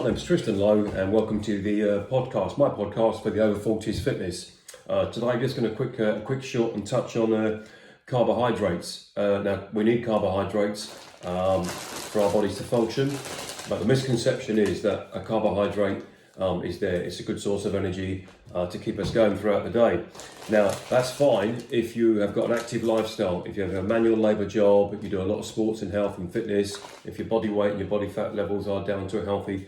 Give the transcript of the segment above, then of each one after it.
My name's Tristan Lowe and welcome to the podcast, my podcast for the over 40s fitness. Today I'm just going to quick short and touch on carbohydrates. Now we need carbohydrates for our bodies to function, but the misconception is that a carbohydrate is there. It's a good source of energy to keep us going throughout the day. Now that's fine if you have got an active lifestyle, if you have a manual labour job, if you do a lot of sports and health and fitness, if your body weight and your body fat levels are down to a healthy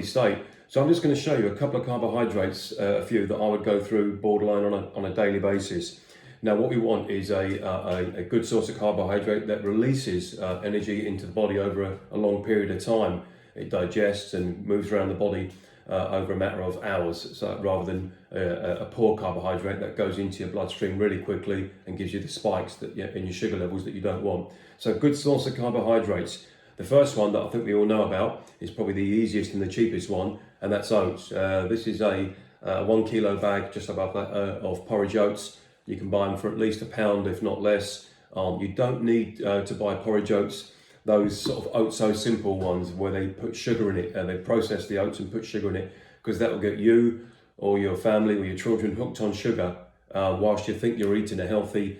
state. So I'm just going to show you a couple of carbohydrates, a few that I would go through borderline on a daily basis. Now what we want is a good source of carbohydrate that releases energy into the body over a long period of time. It digests and moves around the body over a matter of hours, so rather than a poor carbohydrate that goes into your bloodstream really quickly and gives you the spikes that in your sugar levels that you don't want. So good source of carbohydrates. The first one that I think we all know about is probably the easiest and the cheapest one, and that's oats. This is a 1 kilo bag, just above that, of porridge oats. You can buy them for at least £1, if not less. You don't need to buy porridge oats, those sort of oats so simple ones where they put sugar in it and they process the oats and put sugar in it, because that will get you or your family or your children hooked on sugar whilst you think you're eating a healthy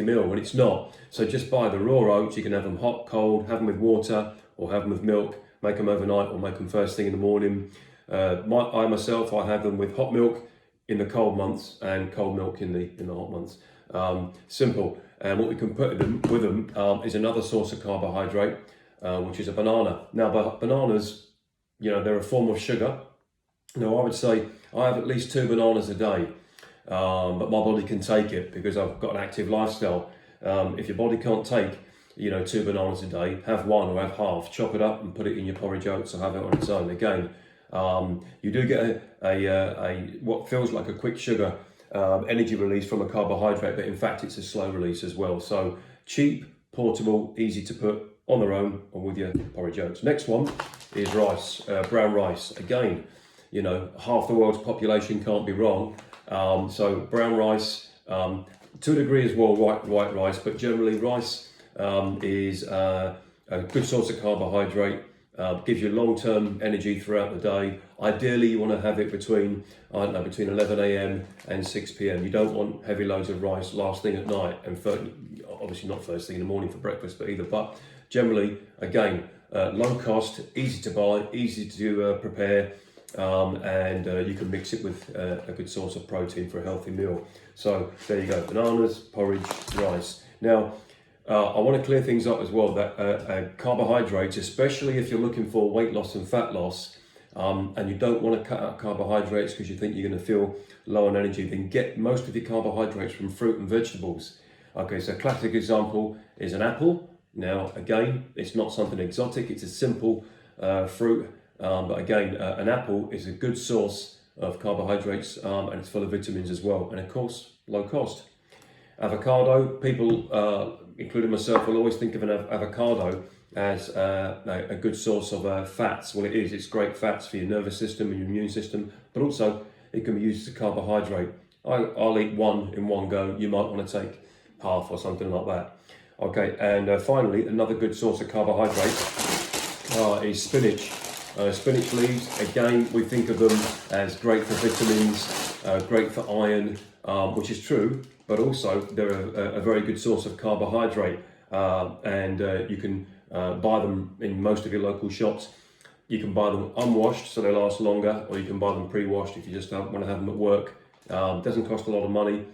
meal, when it's not. So just buy the raw oats. You can have them hot, cold, have them with water or have them with milk, make them overnight or make them first thing in the morning. I myself have them with hot milk in the cold months and cold milk in the hot months. Simple. And what we can put with them is another source of carbohydrate, which is a banana. Now bananas, they're a form of sugar. Now I would say I have at least 2 bananas a day. But my body can take it because I've got an active lifestyle. If your body can't take 2 bananas a day, have one or have half, chop it up and put it in your porridge oats or have it on its own. Again, you do get a what feels like a quick sugar energy release from a carbohydrate, but in fact it's a slow release as well. So cheap, portable, easy to put on their own or with your porridge oats. Next one is rice, brown rice. Again, half the world's population can't be wrong. So brown rice, to a degree as well, white rice, but generally rice is a good source of carbohydrate, gives you long-term energy throughout the day. Ideally, you want to have it between 11 a.m. and 6 p.m. You don't want heavy loads of rice last thing at night, and obviously not first thing in the morning for breakfast, but generally, again, low cost, easy to buy, easy to prepare. And you can mix it with a good source of protein for a healthy meal. So there you go, bananas, porridge, rice. Now, I want to clear things up as well, that carbohydrates, especially if you're looking for weight loss and fat loss, and you don't want to cut out carbohydrates because you think you're going to feel low on energy, then get most of your carbohydrates from fruit and vegetables. Okay, so a classic example is an apple. Now, again, it's not something exotic, it's a simple fruit. But again, an apple is a good source of carbohydrates and it's full of vitamins as well. And of course, low cost. Avocado, people, including myself, will always think of an avocado as a good source of fats. Well, it is. It's great fats for your nervous system and your immune system, but also it can be used as a carbohydrate. I'll eat one in one go. You might want to take half or something like that. Okay, and finally, another good source of carbohydrates is spinach. Spinach leaves, again, we think of them as great for vitamins, great for iron, which is true, but also they're a very good source of carbohydrate, and you can buy them in most of your local shops. You can buy them unwashed so they last longer, or you can buy them pre-washed if you just want to have them at work. Doesn't cost a lot of money.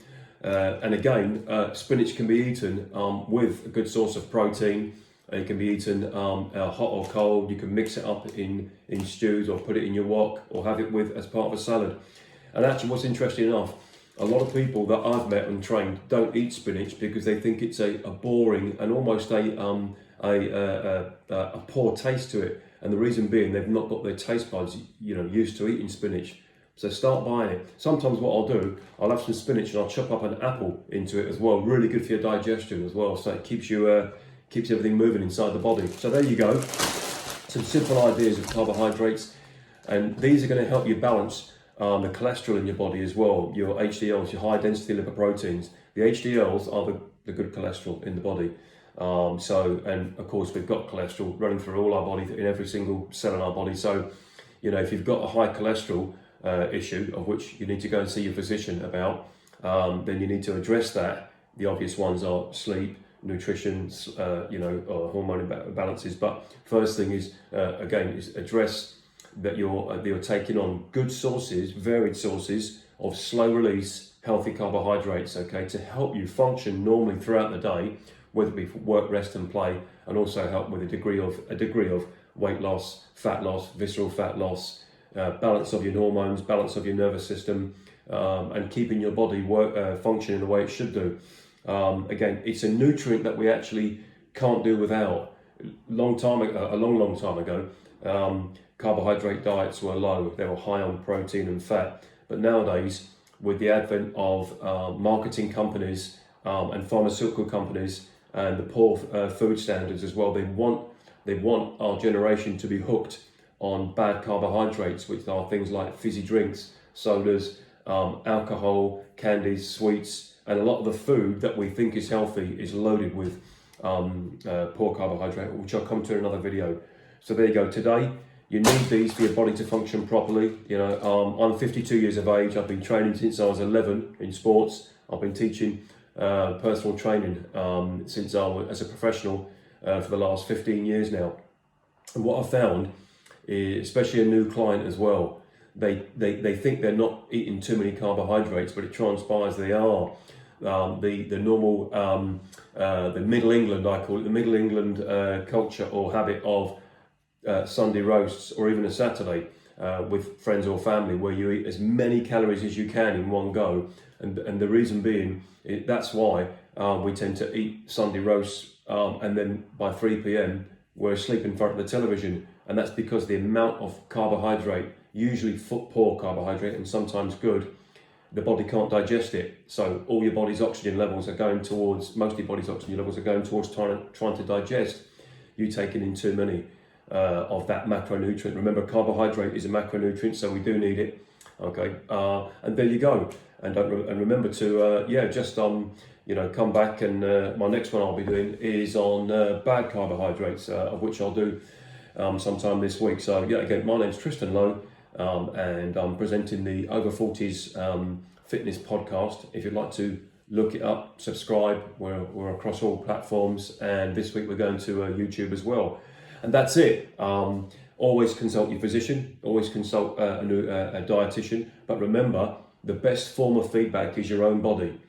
And again, spinach can be eaten with a good source of protein. It can be eaten hot or cold. You can mix it up in stews or put it in your wok or have it as part of a salad. And actually, what's interesting enough, a lot of people that I've met and trained don't eat spinach because they think it's a boring and almost a poor taste to it. And the reason being, they've not got their taste buds used to eating spinach. So start buying it. Sometimes what I'll do, I'll have some spinach and I'll chop up an apple into it as well. Really good for your digestion as well. So it keeps everything moving inside the body. So there you go. Some simple ideas of carbohydrates. And these are going to help you balance the cholesterol in your body as well. Your HDLs, your high density lipoproteins. The HDLs are the good cholesterol in the body. And of course we've got cholesterol running through all our body, in every single cell in our body. So if you've got a high cholesterol issue, of which you need to go and see your physician about, then you need to address that. The obvious ones are sleep, nutrition, hormone imbalances. But first thing is, again, is address that you're taking on good sources, varied sources of slow release, healthy carbohydrates, okay, to help you function normally throughout the day, whether it be for work, rest and play, and also help with a degree of weight loss, fat loss, visceral fat loss, balance of your hormones, balance of your nervous system, and keeping your body functioning the way it should do. Again, it's a nutrient that we actually can't do without. A long time ago, carbohydrate diets were low. They were high on protein and fat. But nowadays, with the advent of marketing companies and pharmaceutical companies and the poor food standards as well, they want our generation to be hooked on bad carbohydrates, which are things like fizzy drinks, sodas, alcohol, candies, sweets, and a lot of the food that we think is healthy is loaded with poor carbohydrate, which I'll come to in another video. So there you go. Today, you need these for your body to function properly. I'm 52 years of age. I've been training since I was 11 in sports. I've been teaching personal training since I was as a professional for the last 15 years now. And what I found is, especially a new client as well, they think they're not eating too many carbohydrates, but it transpires they are. The normal, the Middle England, I call it, the Middle England culture or habit of Sunday roasts or even a Saturday with friends or family, where you eat as many calories as you can in one go. And the reason being, that's why we tend to eat Sunday roasts and then by 3 p.m. we're asleep in front of the television. And that's because the amount of carbohydrate, usually poor carbohydrate and sometimes good, the body can't digest it. So all your body's oxygen levels are going towards, most of your body's oxygen levels are going towards trying to digest you taking in too many of that macronutrient. Remember, carbohydrate is a macronutrient, so we do need it. Okay, and there you go. And remember to come back, and my next one I'll be doing is on bad carbohydrates, of which I'll do sometime this week. So yeah, again, my name's Tristan Lowe, and I'm presenting the Over 40s Fitness Podcast. If you'd like to look it up, subscribe. We're across all platforms, and this week we're going to YouTube as well. And that's it. Always consult your physician, always consult a dietitian, but remember, the best form of feedback is your own body.